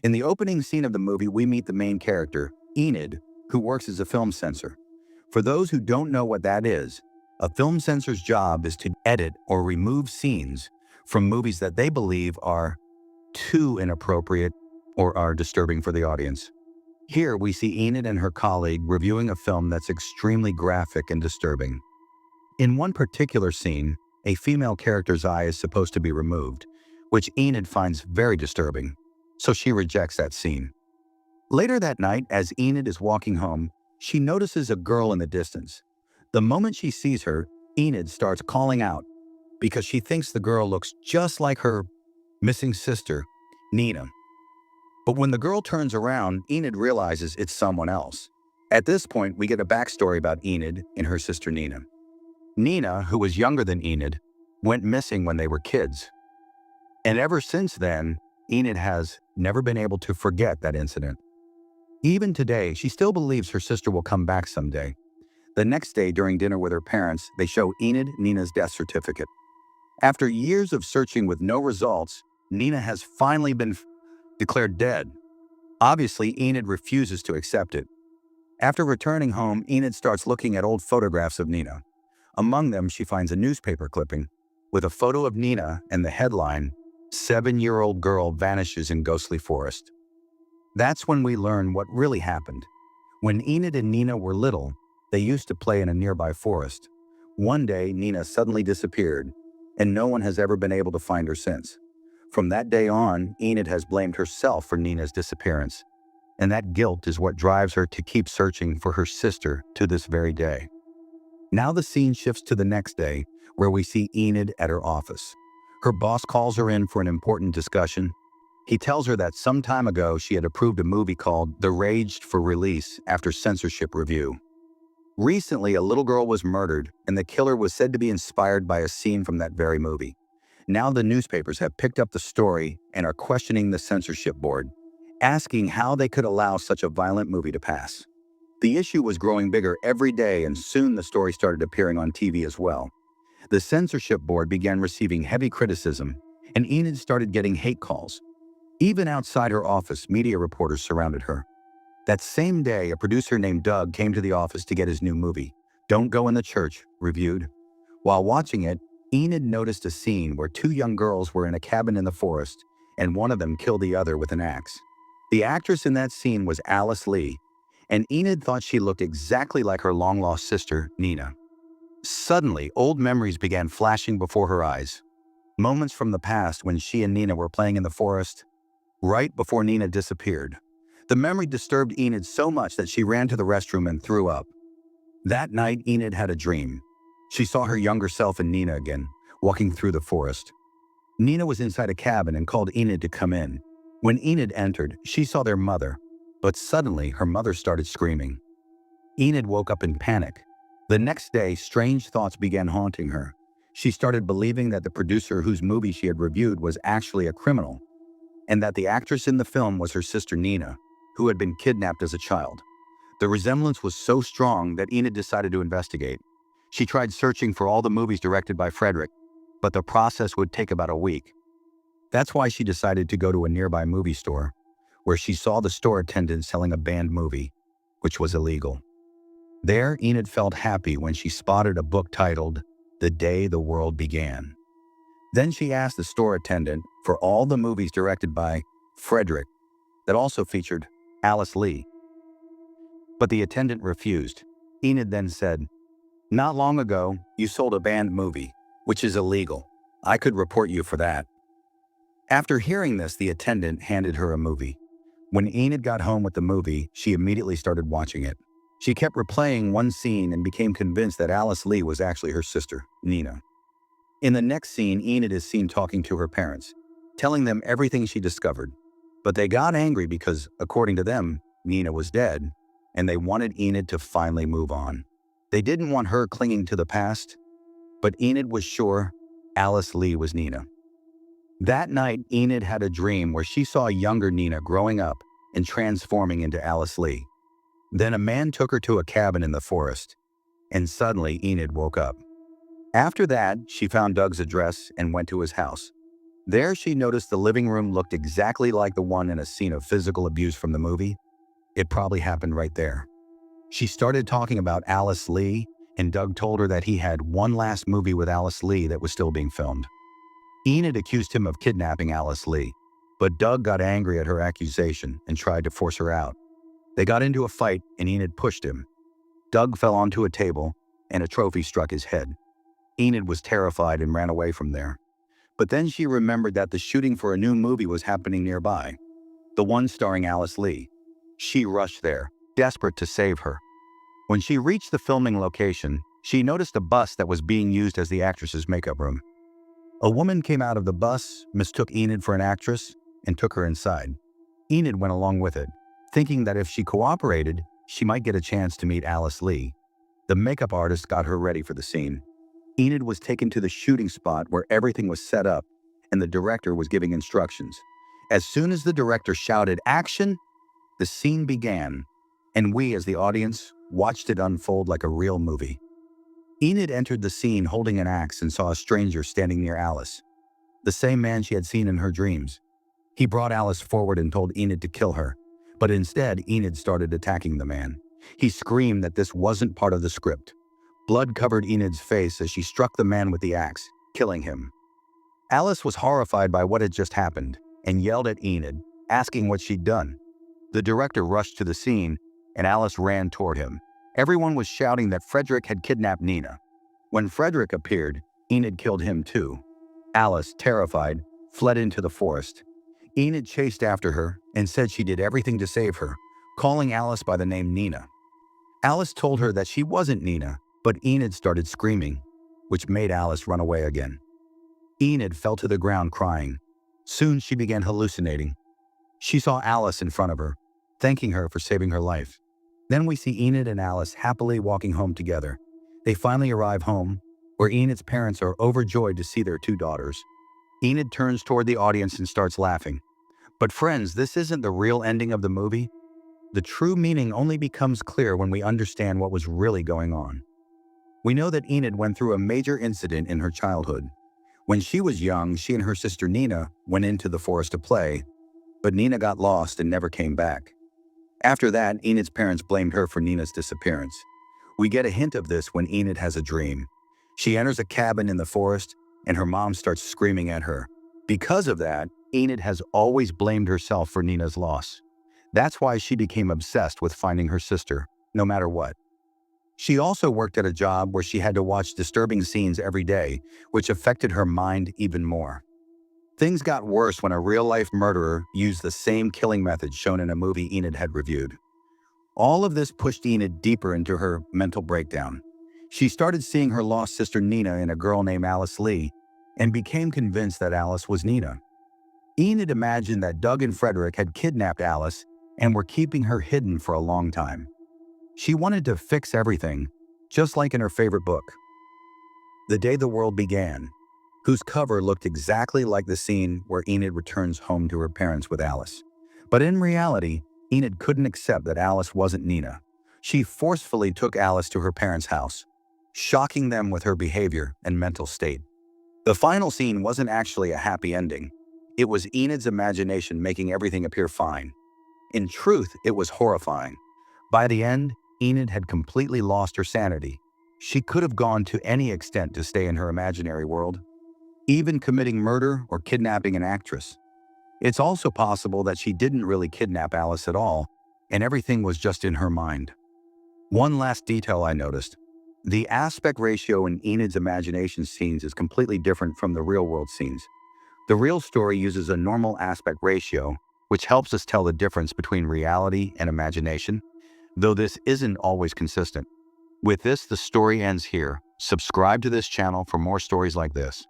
In the opening scene of the movie, we meet the main character, Enid, who works as a film censor. For those who don't know what that is, a film censor's job is to edit or remove scenes from movies that they believe are too inappropriate or are disturbing for the audience. Here, we see Enid and her colleague reviewing a film that's extremely graphic and disturbing. In one particular scene, a female character's eye is supposed to be removed, which Enid finds very disturbing, so she rejects that scene. Later that night, as Enid is walking home, she notices a girl in the distance. The moment she sees her, Enid starts calling out because she thinks the girl looks just like her missing sister, Nina. But when the girl turns around, Enid realizes it's someone else. At this point, we get a backstory about Enid and her sister Nina. Nina, who was younger than Enid, went missing when they were kids. And ever since then, Enid has never been able to forget that incident. Even today, she still believes her sister will come back someday. The next day, during dinner with her parents, they show Enid Nina's death certificate. After years of searching with no results, Nina has finally been declared dead. Obviously, Enid refuses to accept it. After returning home, Enid starts looking at old photographs of Nina. Among them, she finds a newspaper clipping with a photo of Nina and the headline, "7-year-old girl vanishes in ghostly forest." That's when we learn what really happened. When Enid and Nina were little, they used to play in a nearby forest. One day, Nina suddenly disappeared, and no one has ever been able to find her since. From that day on, Enid has blamed herself for Nina's disappearance, and that guilt is what drives her to keep searching for her sister to this very day. Now the scene shifts to the next day, where we see Enid at her office. Her boss calls her in for an important discussion. He tells her that some time ago she had approved a movie called The Raged for release after censorship review. Recently, a little girl was murdered, and the killer was said to be inspired by a scene from that very movie. Now the newspapers have picked up the story and are questioning the censorship board, asking how they could allow such a violent movie to pass. The issue was growing bigger every day, and soon the story started appearing on TV as well. The censorship board began receiving heavy criticism, and Enid started getting hate calls. Even outside her office, media reporters surrounded her. That same day, a producer named Doug came to the office to get his new movie, Don't Go in the Church, reviewed. While watching it, Enid noticed a scene where two young girls were in a cabin in the forest, and one of them killed the other with an axe. The actress in that scene was Alice Lee, and Enid thought she looked exactly like her long-lost sister, Nina. Suddenly, old memories began flashing before her eyes. Moments from the past when she and Nina were playing in the forest, right before Nina disappeared. The memory disturbed Enid so much that she ran to the restroom and threw up. That night, Enid had a dream. She saw her younger self and Nina again, walking through the forest. Nina was inside a cabin and called Enid to come in. When Enid entered, she saw their mother, but suddenly her mother started screaming. Enid woke up in panic. The next day, strange thoughts began haunting her. She started believing that the producer whose movie she had reviewed was actually a criminal, and that the actress in the film was her sister Nina, who had been kidnapped as a child. The resemblance was so strong that Enid decided to investigate. She tried searching for all the movies directed by Frederick, but the process would take about a week. That's why she decided to go to a nearby movie store, where she saw the store attendant selling a banned movie, which was illegal. There, Enid felt happy when she spotted a book titled The Day the World Began. Then she asked the store attendant for all the movies directed by Frederick that also featured Alice Lee. But the attendant refused. Enid then said, "Not long ago, you sold a banned movie, which is illegal. I could report you for that." After hearing this, the attendant handed her a movie. When Enid got home with the movie, she immediately started watching it. She kept replaying one scene and became convinced that Alice Lee was actually her sister, Nina. In the next scene, Enid is seen talking to her parents, telling them everything she discovered. But they got angry because, according to them, Nina was dead, and they wanted Enid to finally move on. They didn't want her clinging to the past, but Enid was sure Alice Lee was Nina. That night, Enid had a dream where she saw a younger Nina growing up and transforming into Alice Lee. Then a man took her to a cabin in the forest, and suddenly Enid woke up. After that, she found Doug's address and went to his house. There she noticed the living room looked exactly like the one in a scene of physical abuse from the movie. It probably happened right there. She started talking about Alice Lee, and Doug told her that he had one last movie with Alice Lee that was still being filmed. Enid accused him of kidnapping Alice Lee, but Doug got angry at her accusation and tried to force her out. They got into a fight and Enid pushed him. Doug fell onto a table and a trophy struck his head. Enid was terrified and ran away from there. But then she remembered that the shooting for a new movie was happening nearby, the one starring Alice Lee. She rushed there, desperate to save her. When she reached the filming location, she noticed a bus that was being used as the actress's makeup room. A woman came out of the bus, mistook Enid for an actress, and took her inside. Enid went along with it, thinking that if she cooperated, she might get a chance to meet Alice Lee. The makeup artist got her ready for the scene. Enid was taken to the shooting spot where everything was set up, and the director was giving instructions. As soon as the director shouted, "Action!" the scene began, and we, as the audience, watched it unfold like a real movie. Enid entered the scene holding an axe and saw a stranger standing near Alice, the same man she had seen in her dreams. He brought Alice forward and told Enid to kill her, but instead Enid started attacking the man. He screamed that this wasn't part of the script. Blood covered Enid's face as she struck the man with the axe, killing him. Alice was horrified by what had just happened and yelled at Enid, asking what she'd done. The director rushed to the scene, and Alice ran toward him. Everyone was shouting that Frederick had kidnapped Nina. When Frederick appeared, Enid killed him too. Alice, terrified, fled into the forest. Enid chased after her and said she did everything to save her, calling Alice by the name Nina. Alice told her that she wasn't Nina, but Enid started screaming, which made Alice run away again. Enid fell to the ground crying. Soon she began hallucinating. She saw Alice in front of her, thanking her for saving her life. Then we see Enid and Alice happily walking home together. They finally arrive home, where Enid's parents are overjoyed to see their two daughters. Enid turns toward the audience and starts laughing. But friends, this isn't the real ending of the movie. The true meaning only becomes clear when we understand what was really going on. We know that Enid went through a major incident in her childhood. When she was young, she and her sister Nina went into the forest to play, but Nina got lost and never came back. After that, Enid's parents blamed her for Nina's disappearance. We get a hint of this when Enid has a dream. She enters a cabin in the forest, and her mom starts screaming at her. Because of that, Enid has always blamed herself for Nina's loss. That's why she became obsessed with finding her sister, no matter what. She also worked at a job where she had to watch disturbing scenes every day, which affected her mind even more. Things got worse when a real-life murderer used the same killing method shown in a movie Enid had reviewed. All of this pushed Enid deeper into her mental breakdown. She started seeing her lost sister Nina in a girl named Alice Lee and became convinced that Alice was Nina. Enid imagined that Doug and Frederick had kidnapped Alice and were keeping her hidden for a long time. She wanted to fix everything, just like in her favorite book, The Day the World Began, whose cover looked exactly like the scene where Enid returns home to her parents with Alice. But in reality, Enid couldn't accept that Alice wasn't Nina. She forcefully took Alice to her parents' house, shocking them with her behavior and mental state. The final scene wasn't actually a happy ending. It was Enid's imagination making everything appear fine. In truth, it was horrifying. By the end, Enid had completely lost her sanity. She could have gone to any extent to stay in her imaginary world, even committing murder or kidnapping an actress. It's also possible that she didn't really kidnap Alice at all, and everything was just in her mind. One last detail I noticed. The aspect ratio in Enid's imagination scenes is completely different from the real-world scenes. The real story uses a normal aspect ratio, which helps us tell the difference between reality and imagination, though this isn't always consistent. With this, the story ends here. Subscribe to this channel for more stories like this.